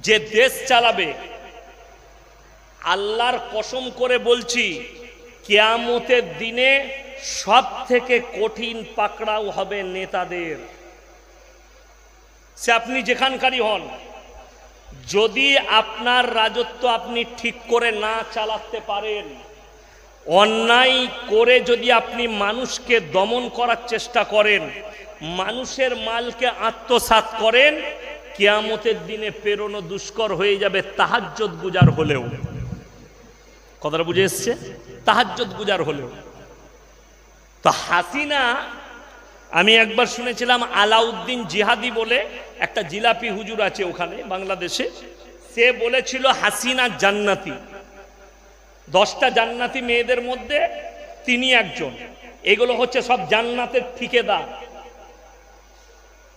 যে দেশ চালাবে, আল্লাহর কসম করে বলছি কিয়ামতের দিনে সব থেকে কঠিন পাকড়াও হবে নেতাদের। সে আপনি যেখানকারই হন, যদি আপনার রাজত্ব আপনি ঠিক করে না চালাতে পারেন, অন্যায় করে যদি আপনি মানুষকে দমন করার চেষ্টা করেন, মানুষের মালকে আত্মসাৎ করেন, কিয়ামতের দিনে পেরোনো দুষ্কর হয়ে যাবে তাহাজ্জুদ গুজার হলেও। কথাটা বুঝে এসছে? তাহাজ্জুদ গুজার হলেও। তো হাসিনা, আমি একবার শুনেছিলাম আলাউদ্দিন জিহাদি বলে একটা জিলাপি হুজুর আছে ওখানে বাংলাদেশে, সে বলেছিল হাসিনা জান্নাতি, 10টা জান্নাতি মেয়েদের মধ্যে তিনি একজন। এগুলো হচ্ছে সব জান্নাতের ঠিকাদার,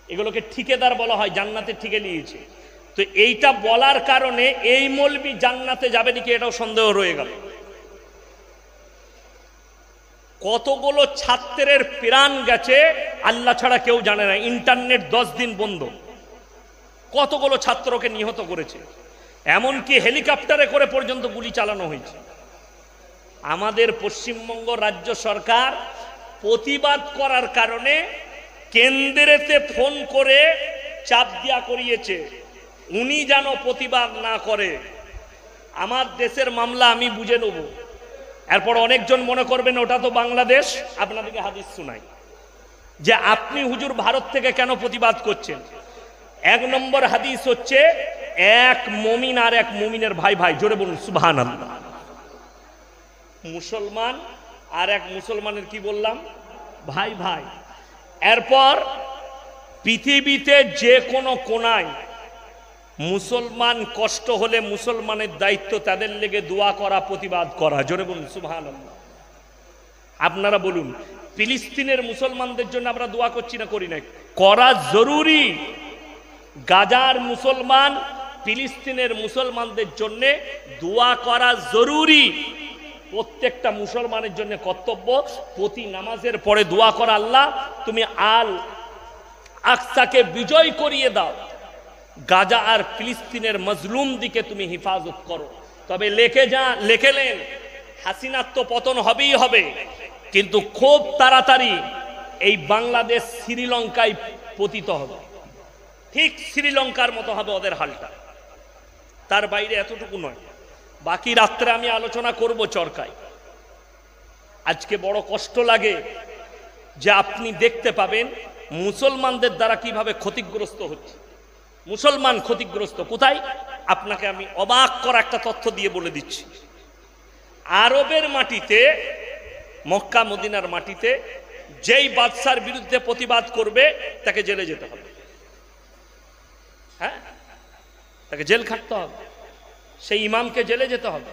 এগুলোকে ঠিকাদার বলা হয়, জান্নাতের ঠিকে নিয়েছে। তো এইটা বলার কারণে এই মৌলবি জান্নাতে যাবে নাকি এটাও সন্দেহ রয়ে গেল। কতগুলো ছাত্রের প্রাণ গেছে আল্লাহ ছাড়া কেউ জানে না। ইন্টারনেট 10 দিন বন্ধ, কতগুলো ছাত্রকে নিহত করেছে, এমনকি হেলিকপ্টারে করে পর্যন্ত গুলি চালানো হয়েছে। আমাদের পশ্চিমবঙ্গ রাজ্য সরকার প্রতিবাদ করার কারণে কেন্দ্রেতে ফোন করে চাপ দিয়া করিয়েছে উনি যেন প্রতিবাদ না করে। আমার দেশের মামলা আমি বুঝে নেব। এরপর অনেকজন মনে করবেন ওটা তো বাংলাদেশ। আপনাদেরকে হাদিস শোনাই যে আপনি হুজুর ভারত থেকে কেন প্রতিবাদ করছেন। 1 নম্বর হাদিস হচ্ছে, এক মুমিন আর এক মুমিনের ভাই ভাই, জোরে বলুন সুবহানাল্লাহ। মুসলমান আর এক মুসলমানের কি বললাম? ভাই ভাই। এরপর পৃথিবীতে যে কোনো কোনায় মুসলমান কষ্ট হলে মুসলমানের দায়িত্ব তাদের লেগে দোয়া করা, প্রতিবাদ করা, জোরে বলুন সুবহানাল্লাহ। আপনারা বলুন, ফিলিস্তিনের মুসলমানদের জন্য আমরা দোয়া করছি না করি না? করা জরুরি। গাজার মুসলমান, ফিলিস্তিনের মুসলমানদের জন্য দোয়া করা জরুরি। প্রত্যেকটা মুসলমানের জন্য কর্তব্য প্রতি নামাজের পরে দোয়া করা, আল্লাহ তুমি আল আকসাকে বিজয় করিয়ে দাও, গাজা আর ফিলিস্তিনের মজলুম দিকে তুমি হিফাজত করো। তবে লেখেলেন হাসিনার তো পতন হবেই হবে, কিন্তু খুব তাড়াতাড়ি এই বাংলাদেশ শ্রীলঙ্কায় পতিত হবে, ঠিক শ্রীলঙ্কার মতো হবে ওদের হালটা। তার বাইরে এতটুকু নয়। বাকি রাত্রে আমি আলোচনা করব চরকায়। আজকে বড় কষ্ট লাগে যে আপনি দেখতে পাবেন মুসলমানদের দ্বারা কিভাবে ক্ষতিগ্রস্ত হচ্ছে। মুসলমান ক্ষতিগ্রস্ত কোথায়? আপনাকে আমি অবাক করা একটা তথ্য দিয়ে বলে দিচ্ছি। আরবের মাটিতে, মক্কা মদিনার মাটিতে যেই বাদশার বিরুদ্ধে প্রতিবাদ করবে তাকে জেলে যেতে হবে। হ্যাঁ, তাকে জেল খাটতে হবে, সেই ইমামকে জেলে যেতে হবে।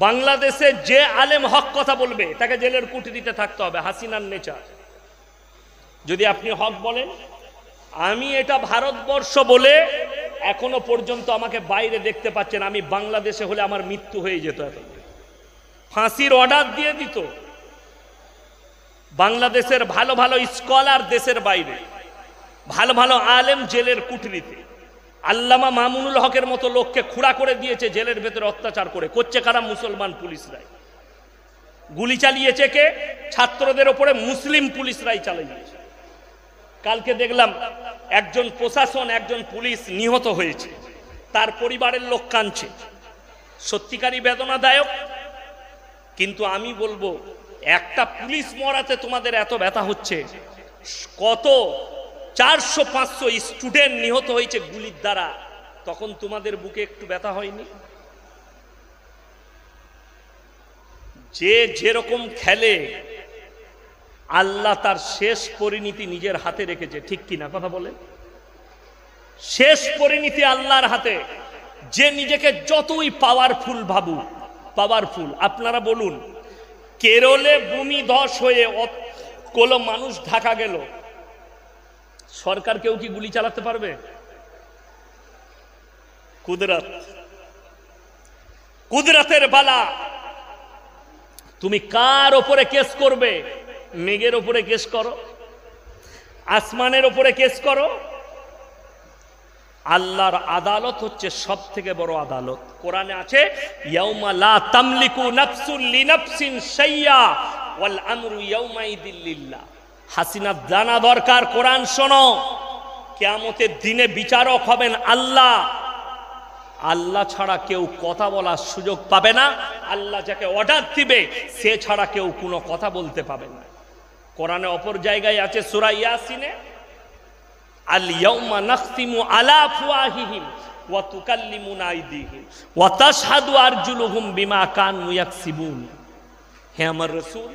বাংলাদেশে যে আলেম হক কথা বলবে তাকে জেলের কুঠরিতে থাকতে হবে। হাসিনার নেচার। যদি আপনি হক বলেন, আমি এটা ভারতবর্ষ বলে এখনো পর্যন্ত আমাকে বাইরে দেখতে পাচ্ছেন, আমি বাংলাদেশে হলে আমার মৃত্যু হয়ে যেত, এত ফাঁসির অর্ডার দিয়ে দিত। বাংলাদেশের ভালো ভালো স্কলার দেশের বাইরে, ভালো ভালো আলেম জেলের কুঠরিতে। আল্লামা মামুনুল হকের মতো লোককে খুঁড়া করে দিয়েছে জেলের ভেতরে অত্যাচার করে। করছে কারা? মুসলমান পুলিশরাই। গুলি চালিয়েছে কে? ছাত্রদের ওপরে মুসলিম পুলিশরাই চালিয়েছে। কালকে দেখলাম একজন প্রশাসন, একজন পুলিশ নিহত হয়েছে, তার পরিবারের লোক কাঁদছে। সত্যিকারই বেদনাদায়ক। কিন্তু আমি বলবো, একটা পুলিশ মরাতে তোমাদের এত ব্যথা হচ্ছে, কত 400-500 স্টুডেন্ট নিহত হয়েছে গুলির দ্বারা, তখন তোমাদের বুকে একটু ব্যথা হয়নি? যে যেরকম খেলে আল্লাহ তার শেষ পরিণতি নিজের হাতে রেখেছে, ঠিক কিনা কথা বলেন? শেষ পরিণতি আল্লাহর হাতে। যে নিজেকে যতই পাওয়ারফুল ভাবুক, পাওয়ারফুল। আপনারা বলুন, কেরলে ভূমি ধস হয়ে কোনো মানুষ ঢাকা গেল, সরকার কেউ কি গুলি চালাতে পারবে? কুদরত, কুদরতের বালা। তুমি কার ওপরে কেস করবে? মেঘের ওপরে কেস করো, আসমানের ওপরে কেস করো। আল্লাহর আদালত হচ্ছে সব থেকে বড় আদালত। কোরআনে আছে ইয়াউমা লা তামলিকু নাফসুন লিনাফসিন শাইয়া ওয়াল আমরু ইয়াউমাইদিন লিল্লাহ। হাসিনা জানা দরকার, কোরআন শোনো, কিয়ামতের দিনে বিচারক হবেন আল্লাহ। আল্লাহ ছাড়া কেউ কথা বলার সুযোগ পাবে না। আল্লাহ যাকে অর্ডার দিবে সে ছাড়া কেউ কোনো কথা বলতে পাবে না। কোরআনে অপর জায়গায় আছে সূরা ইয়াসিনে, আল ইয়াউমা নাখতিমু আলা আফওয়াহিহিম ওয়া তুকাল্লিমুনা আইদিহিম ওয়া তাশহাদু আরজুলুহুম বিমা কানু ইয়াকসিবুন। হে আমার রাসূল,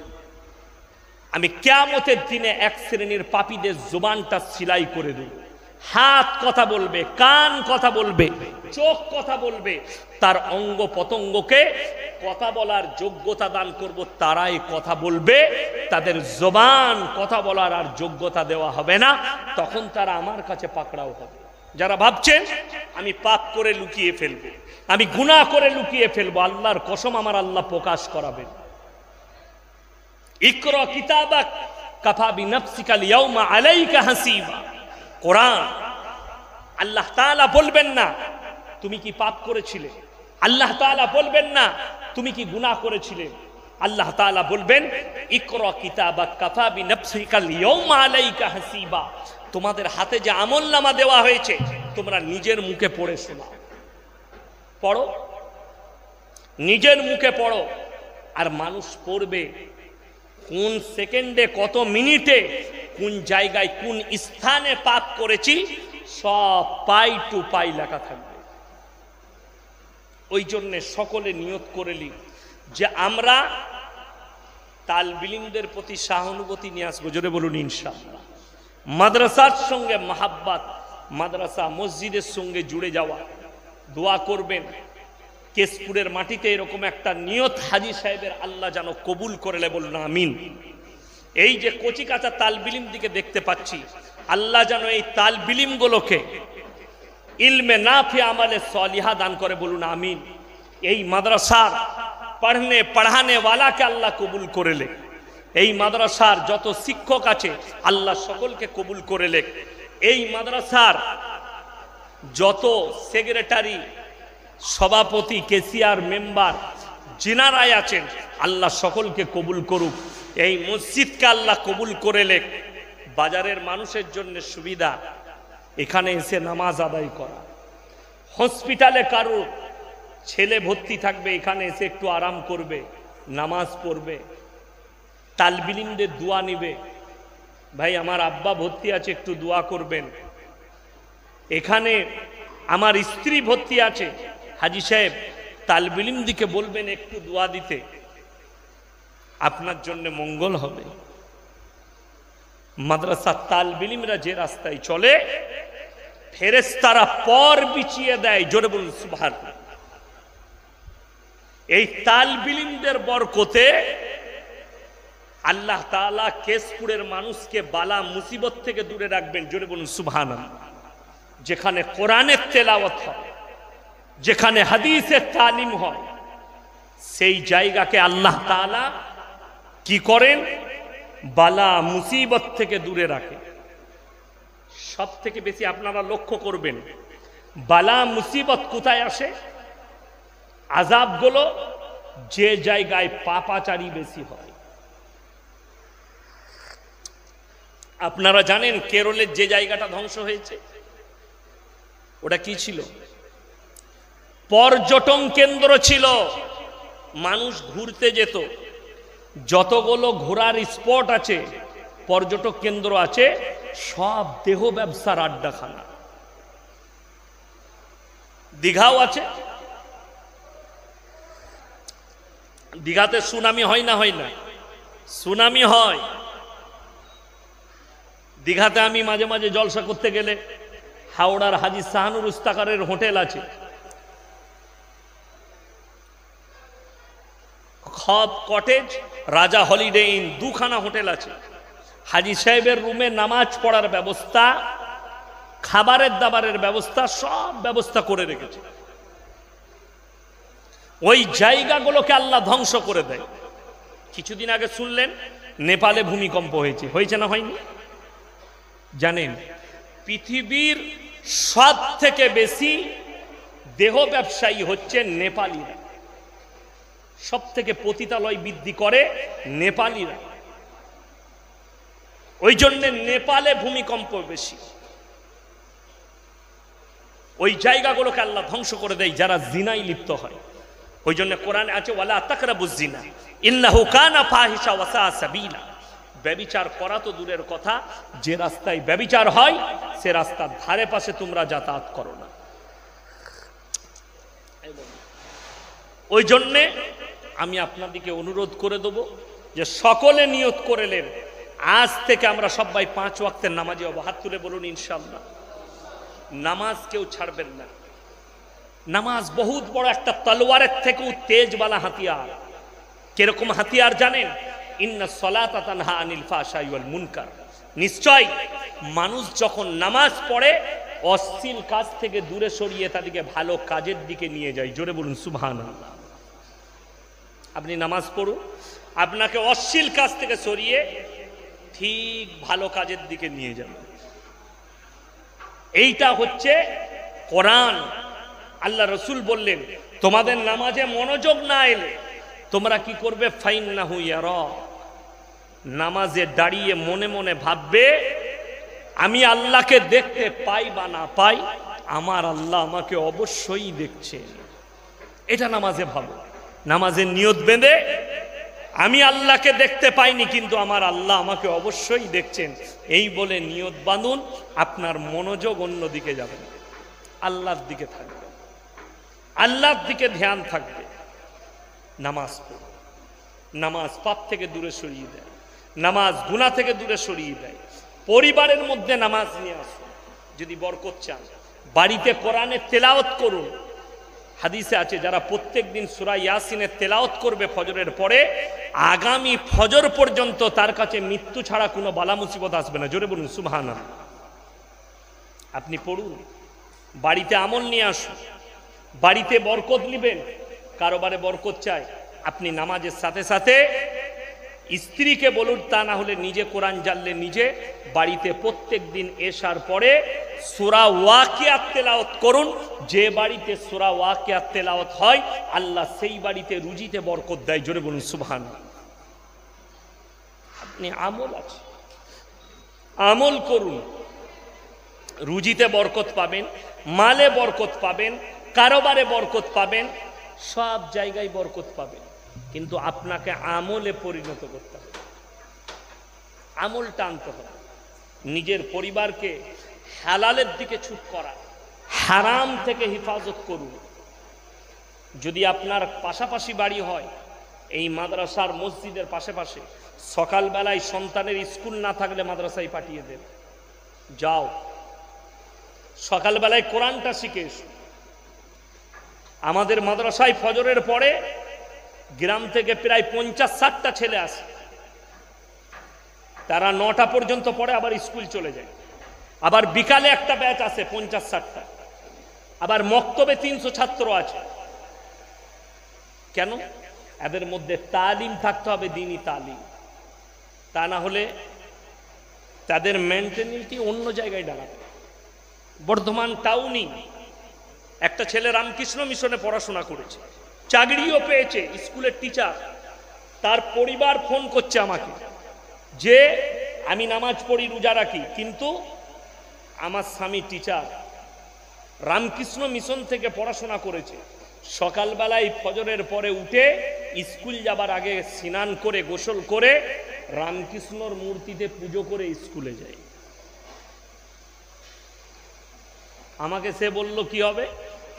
আমি কিয়ামতের দিনে এক শ্রেণীর পাপীদের জবানটা সেলাই করে দেব। হাত কথা বলবে, কান কথা বলবে, চোখ কথা বলবে, তার অঙ্গ পতঙ্গকে কথা বলার যোগ্যতা দান করব, তারাই কথা বলবে। তাদের জবান কথা বলার আর যোগ্যতা দেওয়া হবে না। তখন তারা আমার কাছে পাকড়াও হবে। যারা ভাবছেন আমি পাপ করে লুকিয়ে ফেলবো, আমি গুনাহ করে লুকিয়ে ফেলবো, আল্লাহর কসম আমার আল্লাহ প্রকাশ করাবেন। ইকরা কিতাবাক কাফা বিনাফসিকা ইয়াউমা আলাইকা হাসিবা। কোরআন, আল্লাহ তাআলা বলবেন না তুমি কি পাপ করেছিলে, আল্লাহ তাআলা বলবেন না তুমি কি গুনাহ করেছিলে, আল্লাহ তাআলা বলবেন ইকরা কিতাবাক কাফা বিনাফসিকা ইয়াউমা আলাইকা হাসিবা। তোমাদের হাতে যে আমলনামা দেওয়া হয়েছে তোমরা নিজের মুখে পড়ে শোনাও। পড়ো, নিজের মুখে পড়ো। আর মানুষ পড়বে কোন সেকেন্ডে, কত মিনিটে, কোন জায়গায়, কোন স্থানে পাপ করেছি, সব পাই টু পাই লেখা থাকবে। ওই জন্যে সকলে নিয়ত করেলি যে আমরা তালবিলিমদের প্রতি সহানুভূতি নিয়ে আসবো। জোরে বলুন ইনশাআল্লাহ। মাদ্রাসার সঙ্গে মাহাব্বাত, মাদ্রাসা মসজিদের সঙ্গে জুড়ে যাওয়া, দোয়া করবেন। কেশপুরের মাটিতে এরকম একটা নিয়ত হাজী সাহেবের আল্লাহ যেন কবুল করলে, বলুন আমিন। এই যে কচি কাঁচা তালবিলিম দিকে দেখতে পাচ্ছি, আল্লাহ যেন এই তালবিলিমগুলোকে ইলমে নাফি আমালে সলিহা দান করে, বলুন আমিন। এই মাদ্রাসার পড়ানে ওয়ালাকে আল্লাহ কবুল করেলে, এই মাদ্রাসার যত শিক্ষক আছে আল্লাহ সকলকে কবুল করেলে, এই মাদ্রাসার যত সেক্রেটারি, সভাপতি, কেসিয়ার, মেম্বার যিনারাই আছেন আল্লাহ সকলকে কবুল করুক। এই মসজিদকে আল্লাহ কবুল করেলে, বাজারের মানুষের জন্য সুবিধা এখানে এসে নামাজ আদায় করা। হসপিটালে কারোর ছেলে ভর্তি থাকবে, এখানে এসে একটু আরাম করবে, নামাজ পড়বে, তালবিলিমদের দোয়া নিবে। ভাই আমার আব্বা ভর্তি আছে, একটু দোয়া করবেন। এখানে আমার স্ত্রী ভর্তি আছে, হাজী সাহেব তালবিলিম দিকে বলবেন একটু দোয়া দিতে, আপনার জন্য মঙ্গল হবে। মাদ্রাসা তালবিলিমরা যে রাস্তায় চলে ফেরেশতারা পর বিছিয়ে দেয়। জোরে বলুন সুবহানাল্লাহ। এই তালবিলিমদের বরকতে আল্লাহ তাআলা কেশপুরের মানুষকে বালা মুসিবত থেকে দূরে রাখবেন। জোরে বলুন সুবহানাল্লাহ। যেখানে কোরআনের তেলাওয়াত হয়, যেখানে হাদিসের তালিম হয়, সেই জায়গাকে আল্লাহ তাআলা কি করেন, বালা মুসিবত থেকে দূরে রাখে। সব থেকে বেশি আপনারা লক্ষ্য করবেন বালা মুসিবত কোথায় আসে, আযাবগুলো যে জায়গায় পাপাচারী বেশি হয়। আপনারা জানেন কেরলের যে জায়গাটা ধ্বংস হয়েছে ওটা কি ছিল? পর্যটন কেন্দ্র ছিল, মানুষ ঘুরতে যেত। যতগুলো ঘোরার স্পট আছে, পর্যটক কেন্দ্র আছে, সব দেহ ব্যবসার আড্ডাখানা। দীঘাও আছে। দীঘাতে সুনামি হয় না? হয় না? সুনামি হয়। দীঘাতে আমি মাঝে মাঝে জলসা করতে গেলে হাওড়ার হাজী শাহানুর উস্তাকারের হোটেল আছে, খব কটেজ, রাজা হলিডে ইন, দুখানা হোটেল আছে। হাজী সাহেবের রুমে নামাজ পড়ার ব্যবস্থা, খাবারের দাবারের ব্যবস্থা, সব ব্যবস্থা করে রেখেছে। ওই জায়গাগুলোকে আল্লাহ ধ্বংস করে দেয়। কিছুদিন আগে শুনলেন নেপালে ভূমিকম্প হয়েছে, হয়েছে না হয়নি? জানেন পৃথিবীর সব থেকে বেশি দেহ ব্যবসায়ী হচ্ছে নেপালিরা, সব থেকে পতিতালয় বৃদ্ধি করে নেপালিরা। ওই জন্য নেপালে ভূমিকম্প বেশি, ওই জায়গাগুলোকে আল্লাহ ধ্বংস করে দেয় যারা জিনায় লিপ্ত হয়। ওই জন্য কোরআনে আছে ওয়ালা তাকরাবুজ জিনা ইন্নাহু কানা ফাহিশা ওয়া সাআ সাবিলা। ব্যভিচার করা তো দূরের কথা, যে রাস্তায় ব্যভিচার হয় সে রাস্তার ধারে পাশে তোমরা যাতায়াত করো না। ওই জন্যে আমি আপনাদেরকে অনুরোধ করে দেব যে সকলে নিয়ত করেলেন আজ থেকে আমরা সবাই 5 ওয়াক্তের নামাজি হব। হাত তুলে বলুন ইনশাআল্লাহ। নামাজ কেউ ছাড়বেন না। নামাজ বহুত বড় একটা তলোয়ারের থেকেও তেজওয়ালা হাতিয়ার। কিরকম হাতিয়ার জানেন? ইন্না সলাতা তানহা আনিল ফাহশাই ওয়াল মুনকার। নিশ্চয় মানুষ যখন নামাজ পড়ে অশ্লীল কাজ থেকে দূরে সরিয়ে তাদেরকে ভালো কাজের দিকে নিয়ে যায়। জোরে বলুন সুবহানাল্লাহ। আপনি নামাজ পড়ুন, আপনাকে অশ্লীল কাজ থেকে সরিয়ে ঠিক ভালো কাজের দিকে নিয়ে যাবে। এইটা হচ্ছে কোরআন। আল্লাহ রসুল বললেন তোমাদের নামাজে মনোযোগ না এলে তোমরা কি করবে? ফাইন্নাহু ইয়ারা, নামাজে দাঁড়িয়ে মনে মনে ভাববে আমি আল্লাহকে দেখতে পাই বা না পাই, আমার আল্লাহ আমাকে অবশ্যই দেখছেন। এটা নামাজে ভাবো। নামাজের নিয়ত বেঁধে আমি আল্লাহকে দেখতে পাইনি কিন্তু আমার আল্লাহ আমাকে অবশ্যই দেখছেন, এই বলে নিয়ত বাঁধুন। আপনার মনোযোগ অন্যদিকে যাবে না, আল্লাহর দিকে থাকবে, আল্লাহর দিকে ধ্যান থাকবে। নামাজ পড়ুন। নামাজ পাপ থেকে দূরে সরিয়ে দেয়, নামাজ গুনাহ থেকে দূরে সরিয়ে দেয়। পরিবারের মধ্যে নামাজ নিয়ে আসুন। যদি বরকত চান বাড়িতে কোরআনের তেলাওয়াত করুন। হাদিসে আছে যারা প্রত্যেক দিন সূরা ইয়াসিনের তেলাওয়াত করবে ফজরের পরে, আগামী ফজর পর্যন্ত তার কাছে মৃত্যু ছাড়া কোনো বালা মুসিবত আসবে না। জোরে বলুন সুবহানাল্লাহ। আপনি পড়ুন, বাড়িতে আমল নিয়ে আসুন, বাড়িতে বরকত নেবেন। কারোবারে বরকত চাই, আপনি নামাজের সাথে সাথে স্ত্রীকে বলুন, তা না হলে নিজে কোরআন জানলে নিজে বাড়িতে প্রত্যেক দিন এশার পরে সূরা ওয়াকিয়াত তেলাওয়াত করুন। যে বাড়িতে সূরা ওয়াকিয়াত তেলাওয়াত হয় আল্লাহ সেই বাড়িতে রুজিতে বরকত দেয়। জোরে বলুন সুবহানাল্লাহ। আপনি আমল আছে, আমল করুন, রুজিতে বরকত পাবেন, মালে বরকত পাবেন, কারোবারে বরকত পাবেন, সব জায়গায় বরকত পাবেন। কিন্তু আপনাকে আমলে পরিণত করতে হবে, আমলটা আনতে হবে। নিজের পরিবারকে হালালের দিকে ছুট করা, হারাম থেকে হেফাজত করুন। যদি আপনার পাশাপাশি বাড়ি হয়, এই মাদ্রাসার মসজিদের পাশে সকালবেলায় সন্তানের স্কুল না থাকলে মাদ্রাসায় পাঠিয়ে দেন। যাও সকালবেলায় কোরআনটা শিখে এসো। আমাদের মাদ্রাসায় ফজরের পরে গ্রাম থেকে প্রায় 50-60টা ছেলে আসে। তারা 9টা পর্যন্ত পড়ে, আবার স্কুল চলে যায়। আবার বিকালে একটা ব্যাচ আছে 50-60টা। আবার মক্তবে 300 ছাত্র আছে। কেন? এদের মধ্যে তালিম থাকতে হবে, দ্বীনি তালিম। তা না হলে তাদের মেন্টালিটি অন্য জায়গায় দাঁড়াবে। বর্ধমান টাউনই একটা ছেলে রামকৃষ্ণ মিশনে পড়াশোনা করেছে, চাকরিও পেয়েছে, স্কুলের টিচার। তার পরিবার ফোন করছে আমাকে যে আমি নামাজ পড়ি, রোজা রাখি, কিন্তু আমার স্বামী টিচার, রামকৃষ্ণ মিশন থেকে পড়াশোনা করেছে। সকালবেলায় ফজরের পরে উঠে স্কুল যাবার আগে স্নান করে গোসল করে রামকৃষ্ণর মূর্তিতে পুজো করে স্কুলে যায়। আমাকে সে বলল কি হবে?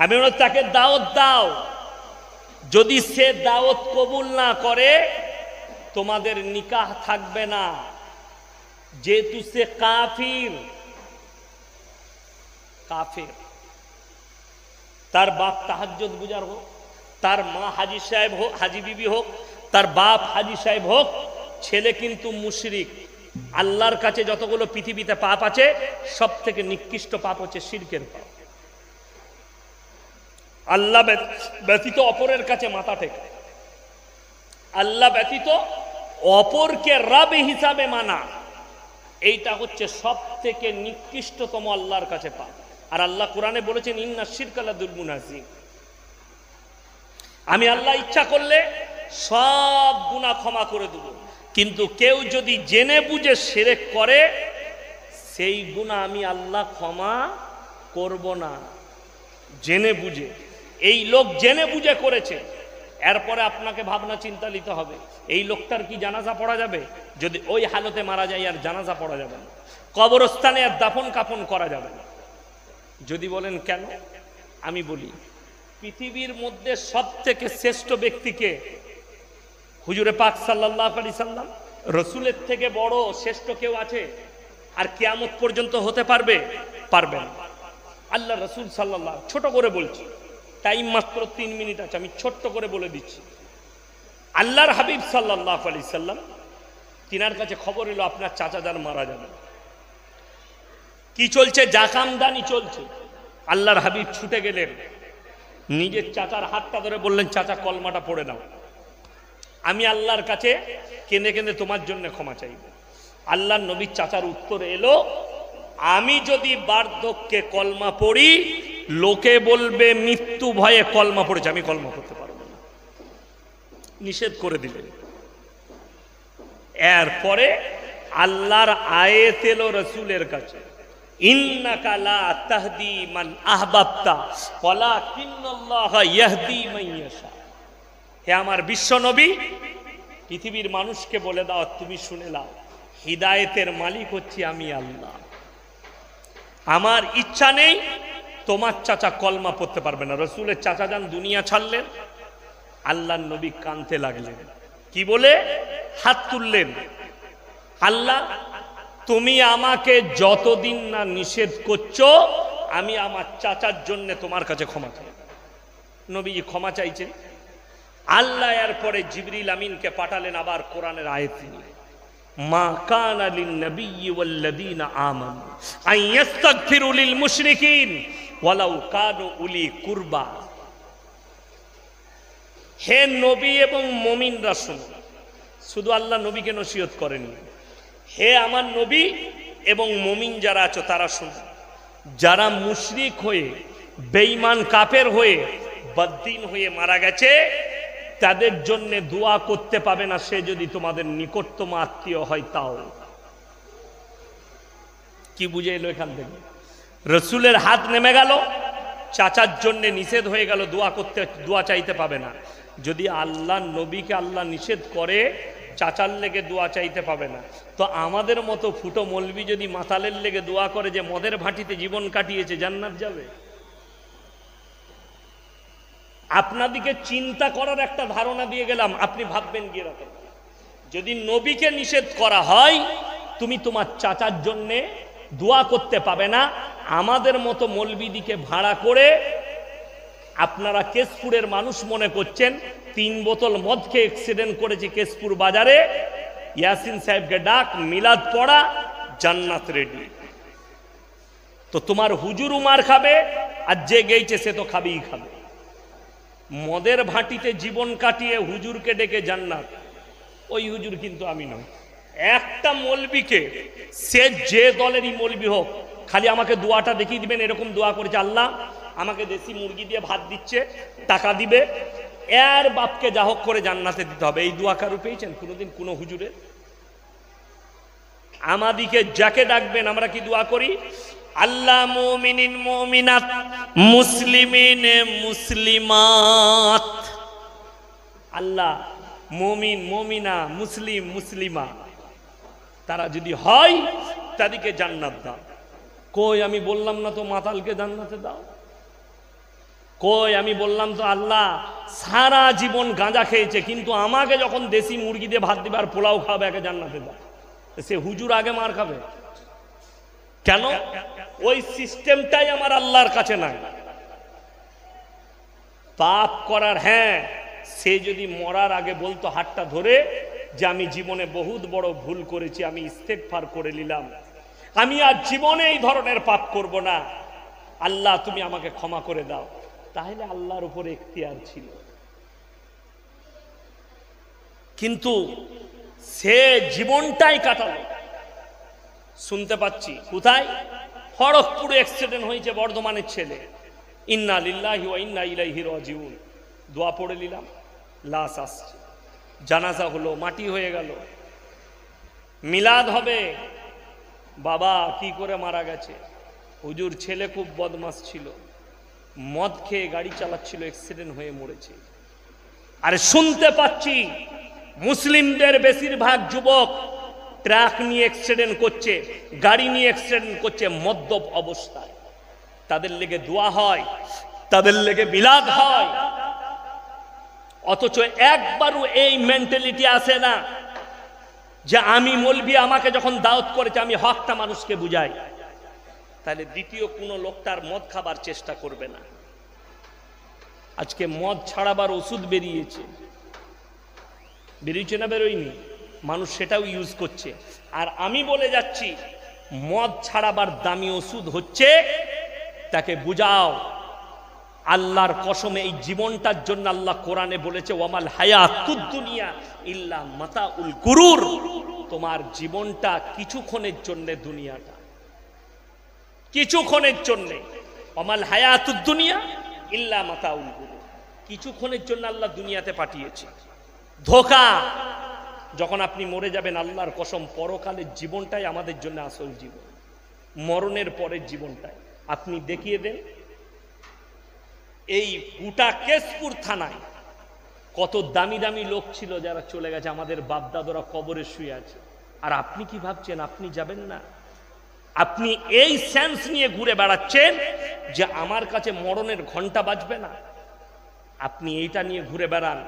আমি বললাম তাকে দাওয়াত দাও। যদি সে দাওয়াত কবুল না করে তোমাদের নিকাহ থাকবে না, যেহেতু সে কাফির। কাফির। তার বাপ তাহাজ্জুদ গুজার হোক, তার মা হাজি সাহেব হোক, হাজি বিবি হোক, তার বাপ হাজি সাহেব হোক, ছেলে কিন্তু মুশরিক। আল্লাহর কাছে যতগুলো পৃথিবীতে পাপ আছে সব থেকে নিকৃষ্ট পাপ হচ্ছে শিরকের পাপ। আল্লাহ ব্যতীত অপরের কাছে মাথা টেকা, আল্লাহ ব্যতীত অপরকে রব হিসাবে মানা, এইটা হচ্ছে সব থেকে নিকৃষ্টতম আল্লাহর কাছে পাপ। আর আল্লাহ কোরআনে বলেছেন ইন্না শিরকা লাযুলমুন আযীম। আমি আল্লাহ ইচ্ছা করলে সব গুনাহ ক্ষমা করে দেব, কিন্তু কেউ যদি জেনে বুঝে শিরক করে সেই গুনাহ আমি আল্লাহ ক্ষমা করব না। জেনে বুঝে, এই লোক জেনে বুঝে করেছে, এরপরে আপনাকে ভাবনা চিন্তা নিতে হবে এই লোকটার কি জানাজা পড়া যাবে? যদি ওই হালতে মারা যায় আর জানাজা পড়া যাবে না, কবরস্থানে আর দাফন কাফন করা যাবে না। যদি বলেন কেন, আমি বলি পৃথিবীর মধ্যে সবথেকে শ্রেষ্ঠ ব্যক্তিকে হুজুরে পাক সাল্লাল্লাহু আলাইহি সাল্লাম। রসুলের থেকে বড় শ্রেষ্ঠ কেউ আছে আর কিয়ামত পর্যন্ত হতে পারবে? পারবে না। আল্লাহ রসুল সাল্লাল্লাহু, ছোট করে বলছি, টাইম মাত্র 3 মিনিট আছে, আমি ছোট্ট করে বলে দিচ্ছি। আল্লাহর হাবিব সাল্লাল্লাহু আলাইহি সাল্লাম, তিনার কাছে খবর এলো আপনার চাচা যান মারা যাবে। কি চলছে? জাকামদানি চলছে। আল্লাহর হাবিব ছুটে গেলেন, নিজের চাচার হাতটা ধরে বললেন, চাচা কলমাটা পড়ে নাও, আমি আল্লাহর কাছে কেঁদে কেঁদে তোমার জন্য ক্ষমা চাইব। আল্লাহর নবীর চাচার উত্তর এলো, আমি যদি বার্ধক্যে কলমা পড়ি লোকে বলবে মৃত্যু ভয়ে কলমা পড়েছে, আমি কলমা পড়তে পারবো না। নিষেধ করে দিলেন। এরপরে আল্লাহর আয়াত এলো রসুলের কাছে, ইন্নাকা লা তাহদি মান আহবাবতা ওয়ালাকিন্নাল্লাহা ইয়াহদি মান ইয়াশা। হে আমার বিশ্ব নবী, পৃথিবীর মানুষকে বলে দাও, তুমি শুনে নাও, হিদায়েতের মালিক হচ্ছি আমি আল্লাহ। আমার ইচ্ছা নেই তোমার চাচা কলমা পড়তে পারবে না। রসুলের চাচা যান দুনিয়া ছাড়লেন, আল্লাহর নবী কাঁদতে লাগলেন। কি বলে? হাত তুললেন, আল্লাহ তুমি আমাকে যতদিন না নিষেধ করছো আমি আমার চাচার জন্য তোমার কাছে ক্ষমা চাই। নবীজি ক্ষমা চাইছেন। আল্লাহ এরপরে জিবরিল আমিনকে পাঠালেন আবার কোরআনের আয়াত নিয়ে, মা কানা লিন নবিয়্যি ওয়াল্লাযীনা আমানু আন ইস্তাগফিরু লিল মুশরিকিন ওয়ালাউ কানু উলি কুরবা। হে নবী এবং মুমিনরা শুনুন। শুধু আল্লাহ নবীকে নসিহত করেননি, হে আমার নবী এবং মুমিন যারা আছো তারা শুনুন, যারা মুশরিক হয়ে বেঈমান কাফের হয়ে বদ্দিন হয়ে মারা গেছে তাদের জন্য দোয়া করতে পাবে না, সে যদি তোমাদের নিকটতম আত্মীয় হয় তাও। কি বুঝে এলো এখান থেকে? রসুলের হাত নেমে গেল, চাচার জন্য নিষেধ হয়ে গেল, দোয়া চাইতে পাবে না। যদি আল্লাহ নবীকে আল্লাহ নিষেধ করে চাচার লেগে দোয়া চাইতে পাবে না, তো আমাদের মতো ফুটো মলবি যদি মাতালের লেগে দোয়া করে যে মদের ভাটিতে জীবন কাটিয়েছে জান্নাত যাবে? আপনাদিকে চিন্তা করার একটা ধারণা দিয়ে গেলাম, আপনি ভাববেন কি রকম। যদি নবীকে নিষেধ করা হয় তুমি তোমার চাচার জন্যে দোয়া করতে পাবে না, আমাদের মতো মলবিদিকে ভাড়া করে আপনারা কেশপুরের মানুষ মনে করছেন 3 বোতল মদ খেয়ে অ্যাক্সিডেন্ট করেছে কেশপুর বাজারে, ইয়াসিন সাহেবকে ডাক, মিলাদ পড়া, জান্নাত রেডি। তো তোমার হুজুর মার খাবে আর যে গেইছে সে তো খাবেই খাবে। মদের ভাটিতে জীবন কাটিয়ে হুজুরকে ডেকে জান্নাত, ওই হুজুর কিন্তু আমি নই। একটা মলবিকে, সে যে দলেরই মলবি হোক, খালি আমাকে দোয়াটা দেখিয়ে দিবেন, এরকম দোয়া করেছে, আল্লাহ আমাকে দেশি মুরগি দিয়ে ভাত দিচ্ছে, টাকা দিবে, এর বাপকে যা হোক করে জান্নাতে দিতে হবে। এই দোয়া কারু পেয়েছেন কোনোদিন কোনো হুজুরে? আমাদিকে যাকে ডাকবেন আমরা কি দোয়া করি? আল্লাহ মুমিনিন মুমিনাত মুসলিমিন মুসলিমাত, আল্লাহ মুমিন মুমিনা মুসলিম মুসলিমা তারা যদি হয় তাদেরকে জান্নাত দাও। কই আমি বললাম না তো মাতালকে জান্নাতে দাও? কই আমি বললাম তো আল্লাহ সারা জীবন গাঁজা খেয়েছে কিন্তু আমাকে যখন দেশি মুরগি দিয়ে ভাত দিবে আর পোলাও খাবে একে জান্নাতে দাও? সে হুজুর আগে মার খাবে কেন? ওই সিস্টেমটাই আমার আল্লাহর কাছে নাই। পাপ করার, হ্যাঁ, সে যদি মরার আগে বলতো হাতটা ধরে যে আমি জীবনে বহুত বড় ভুল করেছি, আমি ইস্তেগফার করে নিলাম, আমি আর জীবনে এই ধরনের পাপ করব না, আল্লাহ তুমি আমাকে ক্ষমা করে দাও, তাহলে আল্লাহর উপরে এখতিয়ার ছিল। কিন্তু সে জীবনটাই কাটালো, শুনতে পাচ্ছি কোথায়? খড়গপুরে অ্যাক্সিডেন্ট হয়েছে বর্ধমানের ছেলে, ইন্না লিল্লাহি ওয়া ইন্না ইলাইহি রাজিউন। দোয়া পড়ে নিলাম, লাশ আসছে, জানাজা হলো, মাটি হয়ে গেল, মিলাদ হবে। বাবা কি করে মারা গেছে? হুজুর ছেলে খুব বদমাস ছিল, মদ খেয়ে গাড়ি চালাচ্ছিল, অ্যাক্সিডেন্ট হয়ে মরেছে। আরে শুনতে পাচ্ছি মুসলিমদের বেশিরভাগ যুবক ট্রাক নিয়ে অ্যাক্সিডেন্ট করছে, গাড়ি নিয়ে অ্যাক্সিডেন্ট করছে মদ্যপ অবস্থায়। তাদের লেগে দোয়া হয়, তাদের লেগে মিলাদ হয়, অথচ একবারও এই মেন্টালিটি আসে না যে আমি মৌলভী, আমাকে যখন দাওয়াত করেছে আমি হকটা মানুষকে বুঝাই, তাহলে দ্বিতীয় কোনো লোকটার মদ খাবার চেষ্টা করবে না। আজকে মদ ছাড়াবার ওষুধ বেরিয়েছে, বেরিয়েছে না বেরোয়নি? মানুষ সেটাও ইউজ করছে। আর আমি বলে যাচ্ছি মদ ছাড়াবার দামি ওষুধ হচ্ছে, তাকে বুঝাও আল্লাহর কসমে এই জীবনটার জন্য আল্লাহ কোরআনে বলেছে ওয়ামাল হায়াতুদ দুনিয়া ইল্লা মাতাউল গুরুর। তোমার জীবনটা কিছুক্ষণের জন্য, দুনিয়াটা কিছুক্ষণের জন্য। ওয়ামাল হায়াতুদ দুনিয়া ইল্লা মাতাউল গুরুর, কিছুক্ষণের জন্য আল্লাহ দুনিয়াতে পাঠিয়েছে। ধোঁকা। যখন আপনি মরে যাবেন, আল্লাহর কসম পরকালের জীবনটাই আমাদের জন্য আসল জীবন, মরণের পরের জীবনটাই। আপনি দেখিয়ে দেন এই গোটা কেশপুর থানায় কত দামি দামি লোক ছিল যারা চলে গেছে, আমাদের বাপদাদরা কবরে শুয়ে আছে। আর আপনি কি ভাবছেন আপনি যাবেন না? আপনি এই সেন্স নিয়ে ঘুরে বেড়াচ্ছেন যে আমার কাছে মরণের ঘন্টা বাজবে না। আপনি এইটা নিয়ে ঘুরে বেড়ান।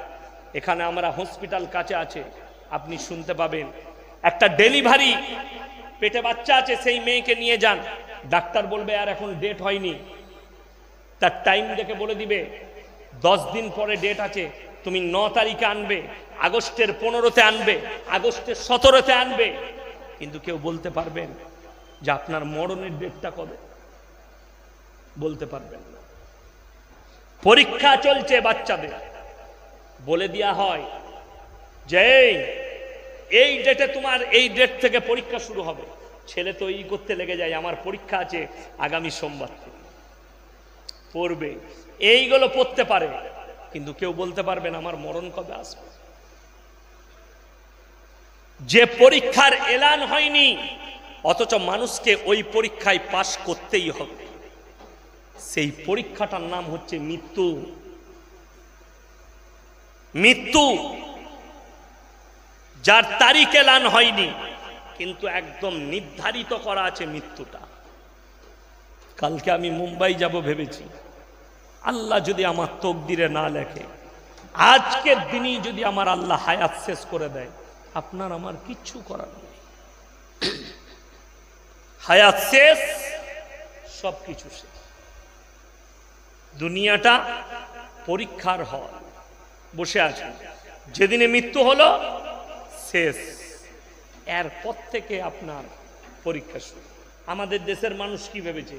এখানে আমরা হসপিটাল কাছে আছে, আপনি শুনতে পাবেন একটা ডেলিভারি, পেটে বাচ্চা আছে, সেই মেয়েকে নিয়ে যান, ডাক্তার বলবে আর এখন ডেট হয়নি, তার টাইম দেখে বলে দিবে 10 দিন পরে ডেট আছে, তুমি 9 তারিখে আনবে, আগস্টের 15তে আনবে, আগস্টের 17তে আনবে। কিন্তু কেউ বলতে পারবেন যে আপনার মরণের ডেটটা কবে? বলতে পারবেন না। পরীক্ষা চলছে বাচ্চাদের, বলে দেয়া হয় যে এই ডেটে তোমার এই ডেট থেকে পরীক্ষা শুরু হবে। ছেলে তো এই করতে লেগে যায়, আমার পরীক্ষা আছে আগামী সোমবার থেকে, পড়বে, এইগুলো পড়তে পারে, কিন্তু কেউ বলতে পারবেন আমার মরণ কবে আসবে। যে পরীক্ষার এলান হয়নি, অথচ মানুষকে ওই পরীক্ষায় পাশ করতেই হবে, সেই পরীক্ষাটার নাম হচ্ছে মৃত্যু। মৃত্যু, যার তারিখ এলান হয়নি কিন্তু একদম নির্ধারিত করা আছে মৃত্যুটা। কালকে আমি মুম্বাই যাব ভেবেছি, আল্লাহ যদি আমার তকদিরে না লেখে, আজকের দিনই যদি আমার আল্লাহ হায়াত শেষ করে দেয়, আপনার আমার কিচ্ছু করার নেই। হায়াত শেষ, সব কিছু শেষ। দুনিয়াটা পরীক্ষার হল, বসে আছেন, যেদিনে মৃত্যু হলো শেষ, এরপর থেকে আপনার পরীক্ষা শুরু। আমাদের দেশের মানুষ কি ভেবেছে?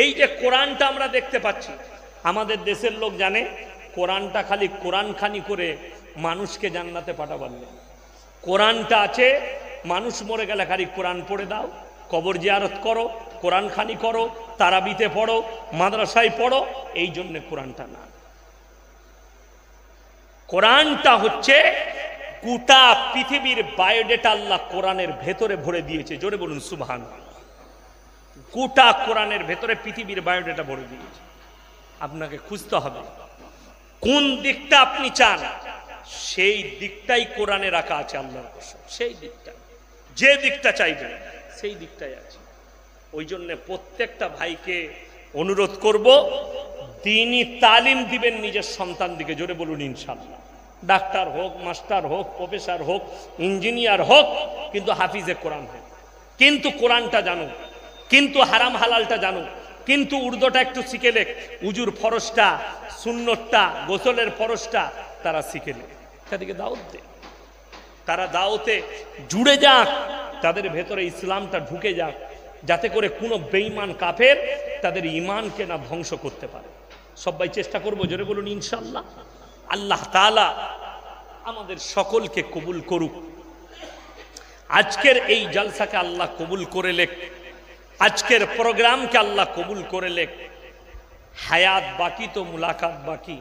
এই যে কোরআনটা আমরা দেখতে পাচ্ছি, আমাদের দেশের লোক জানে কোরআনটা খালি কোরআন খানি করে মানুষকে জান্নাতে পাঠাবার নেই। কোরআনটা আছে, মানুষ মরে গেলে খালি কোরআন পড়ে দাও, কবর জিয়ারত করো, কোরআন খানি করো, তারাবিতে পড়ো, মাদ্রাসায় পড়ো, এই জন্য কোরআনটা না। কোরআনটা হচ্ছে গোটা পৃথিবীর বায়োডেটা আল্লাহ কোরআনের ভেতরে ভরে দিয়েছে। জোরে বলুন সুবহানাল্লাহ। গোটা কোরআনের ভেতরে পৃথিবীর বায়োডেটা ভরে দিয়েছে। আপনাকে খুঁজতে হবে কোন দিকটা আপনি চান, সেই দিকটাই কোরআনে রাখা আছে আল্লাহর কসম। সেই দিকটা, যে দিকটা চাইবেন সেই দিকটাই আছে। ওই জন্য প্রত্যেকটা ভাইকে অনুরোধ করব, দ্বীনি তালিম দিবেন নিজের সন্তান দিকে। জোরে বলুন ইনশাআল্লাহ। ডাক্তার হোক, মাস্টার হোক, প্রফেসর হোক, ইঞ্জিনিয়ার হোক, কিন্তু হাফিজে কোরআন হোক, কিন্তু কোরআনটা জানো, কিন্তু হারাম হালালটা জানো, কিন্তু উর্দুটা একটু শিখে লেখ, উজুর ফরজটা, সুন্নতটা, গোসলের ফরজটা তারা শিখে লেখ। তাদেরকে দাওয়াত দে, তারা দাওয়াতে জুড়ে যাক, তাদের ভেতরে ইসলামটা ঢুকে যাক, যাতে করে কোনো বেঈমান কাফের তাদের ঈমানকে না ধ্বংস করতে পারে। সবাই চেষ্টা করবো, জোরে বলুন ইনশাআল্লাহ। আল্লাহ তাআলা আমাদের সকলকে কবুল করুক। আজকের এই জলসাকে আল্লাহ কবুল করে লেখ। আজকের প্রোগ্রামকে আল্লাহ কবুল করে লেখ। হায়াত বাকি তো মুলাকাত বাকি।